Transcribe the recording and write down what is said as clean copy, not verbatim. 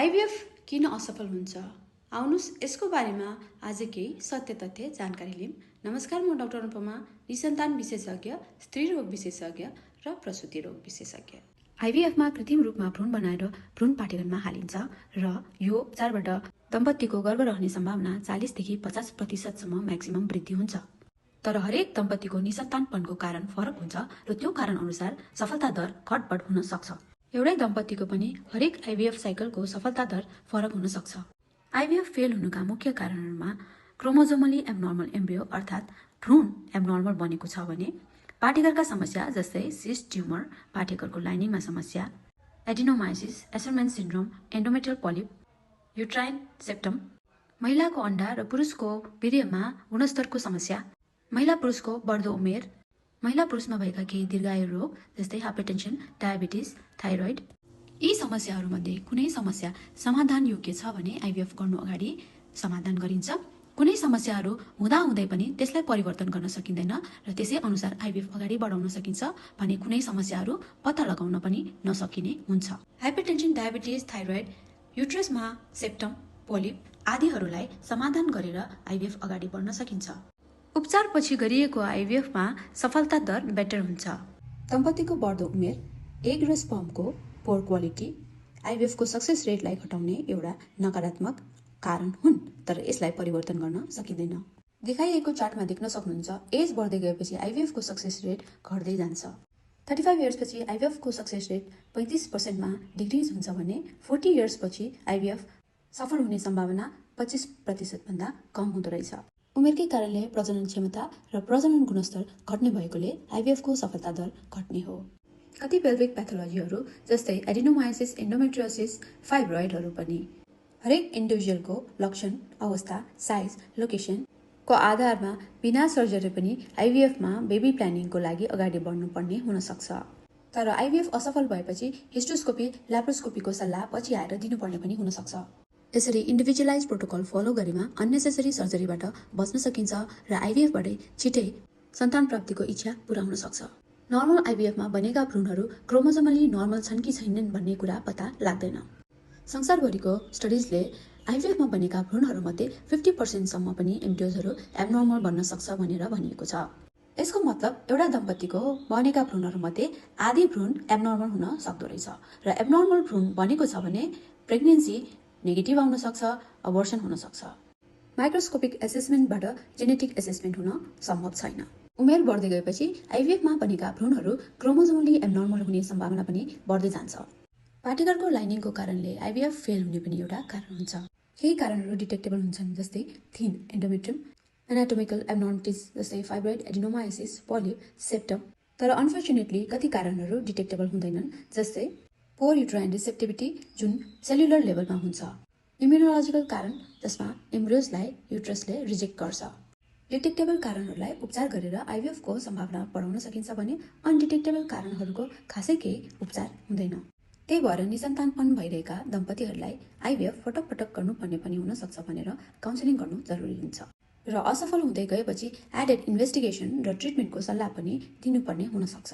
IVF किन असफल हुन्छ? आउनुस् यसको बारेमा आज केही सत्य तथ्य जानकारी लिऊँ। नमस्कार, म डाक्टर अनुपमा, निसन्तान विशेषज्ञ, स्त्रीरोग विशेषज्ञ र प्रसुति रोग विशेषज्ञ। आइभीएफमा कृत्रिम रूपमा भ्रूण बनाएर भ्रूण पाठेघरमा हालिन्छ र यो उपचारबाट दम्पतिको गर्भ रहने सम्भावना 40 देखि 50% म्याक्सिमम वृद्धि हुन्छ। तर हरेक दम्पतिको निसन्तानपनको कारण फरक हुन्छ र त्यो कारण अनुसार सफलता दर घटबढ हुन सक्छ। एउटै दम्पतिको पनि हरेक आइभीएफ साइकलको सफलता दर फरक हुन सक्छ। आइभीएफ फेल हुनुका मुख्य कारणहरूमा क्रोमोजोमली एब्नर्मल एम्ब्रियो अर्थात् भ्रूण एब्नर्मल बनेको छ भने, पाठेघरका समस्या जस्तै सिस्ट ट्युमर, पाठेघरको लाइनिङमा समस्या, adenomyosis, Asherman syndrome, endometrial polyp, uterine septum, महिलाको अण्डा र पुरुषको वीर्यमा गुणस्तरको समस्या, महिला पुरुषको बढ्दो उमेर, महिला पुरुषमा भएका केही दीर्घायु रोग जस्तै हाइपरटेन्सन, डायबिटिज, थाइरोइड। यी समस्याहरूमध्ये कुनै समस्या समाधान योग्य छ भने आइभीएफ गर्नु अगाडि समाधान गरिन्छ। कुनै समस्याहरू हुँदाहुँदै पनि त्यसलाई परिवर्तन गर्न सकिँदैन र त्यसै अनुसार आइभीएफ अगाडि बढाउन सकिन्छ भने कुनै समस्याहरू पत्ता लगाउन पनि नसकिने हुन्छ। हाइपरटेन्सन, डायबिटिज, थाइरोइड, युट्रसमा सेप्टम, पोलिप आदिहरूलाई समाधान गरेर आइभीएफ अगाडि बढ्न सकिन्छ। उपचारपछि गरिएको आइभीएफमा सफलता दर बेटर हुन्छ। दम्पतिको बढ्दो उमेर, एग र स्पर्मको पोर क्वालिटी आइभीएफको सक्सेस रेटलाई घटाउने एउटा नकारात्मक कारण हुन्, तर यसलाई परिवर्तन गर्न सकिँदैन। देखाइएको चार्टमा देख्न सक्नुहुन्छ, एज बढ्दै गएपछि आइभीएफको सक्सेस रेट घट्दै जान्छ। 35 इयर्सपछि आइभीएफको सक्सेस रेट 35%मा डिक्रिज हुन्छ भने 40 इयर्सपछि आइभीएफ सफल हुने सम्भावना 25% भन्दा कम हुँदो रहेछ। उमेरकै कारणले प्रजनन क्षमता र प्रजनन गुणस्तर घट्ने भएकोले आइभीएफको सफलता दर घट्ने हो। कति पेल्भिक प्याथोलोजीहरू जस्तै एडिनोमायोसिस, एन्डोमेट्रियोसिस, फाइब्रोइडहरू पनि हरेक इन्डिभिजुअलको लक्षण, अवस्था, साइज, लोकेसनको आधारमा बिना सर्जरी पनि आइभीएफमा बेबी प्लानिङको लागि अगाडि बढ्नुपर्ने हुन सक्छ। तर आइभीएफ असफल भएपछि हिस्टोस्कोपी, ल्याप्रोस्कोपीको सल्लाह पछि आएर दिनुपर्ने पनि हुन सक्छ। यसरी इन्डिभिजुअलाइज प्रोटोकल फलो गरेमा अननेसेसरी सर्जरीबाट बच्न सकिन्छ र आइभीएफबाटै छिटै सन्तान प्राप्तिको इच्छा पूरा हुन सक्छ। नर्मल आइभीएफमा बनेका भ्रूणहरू क्रोमोजोमली नर्मल छन् कि छैनन् भन्ने कुरा पत्ता लाग्दैन। संसारभरिको स्टडिजले आइभीएफमा बनेका भ्रूणहरूमध्ये 50% पनि एम्ब्रियोजहरू एब्नर्मल बन्न सक्छ भनेर भनिएको छ। यसको मतलब एउटा दम्पतिको बनेका भ्रूणहरूमध्ये आधी भ्रूण एब्नर्मल हुन सक्दो रहेछ र एब्नर्मल भ्रूण बनेको छ भने प्रेग्नेन्सी नेगेटिभ आउन सक्छ, अबर्सन हुन सक्छ। माइक्रोस्कोपिक एसेसमेन्टबाट जेनेटिक एसेसमेन्ट हुन सम्भव छैन। उमेर बढ्दै गएपछि आइभीएफमा बनेका भ्रूणहरू क्रोमोजोमली एब्नर्मल हुने सम्भावना पनि बढ्दै जान्छ। पाठेघरको लाइनिङको कारणले आइभीएफ फेल हुने पनि एउटा कारण हुन्छ। केही कारणहरू डिटेक्टेबल हुन्छन् जस्तै थिन एन्डोमेट्रियम, एनाटोमिकल एब्नर्मलिटिज जस्तै फाइब्रोइड, एडिनोमायोसिस, पोलिप, सेप्टम। तर अनफर्चुनेटली कति कारणहरू डिटेक्टेबल हुँदैनन् जस्तै पोर युट्राइन रिसेप्टिभिटी जुन सेलुलर लेभलमा हुन्छ, इम्युनोलोजिकल कारण जसमा एम्ब्रियोजलाई युट्रसले रिजेक्ट गर्छ। डिटेक्टेबल कारणहरूलाई उपचार गरेर आइभीएफको सम्भावना बढाउन सकिन्छ भने अनडिटेक्टेबल कारणहरूको खासै केही उपचार हुँदैन। त्यही भएर निसन्तानपन भइरहेका दम्पतिहरूलाई आइभीएफ पटक पटक गर्नुपर्ने पनि हुन सक्छ भनेर काउन्सिलिङ गर्नु जरुरी हुन्छ र असफल हुँदै गएपछि एडेड इन्भेस्टिगेसन र ट्रिटमेन्टको सल्लाह पनि दिनुपर्ने हुन सक्छ।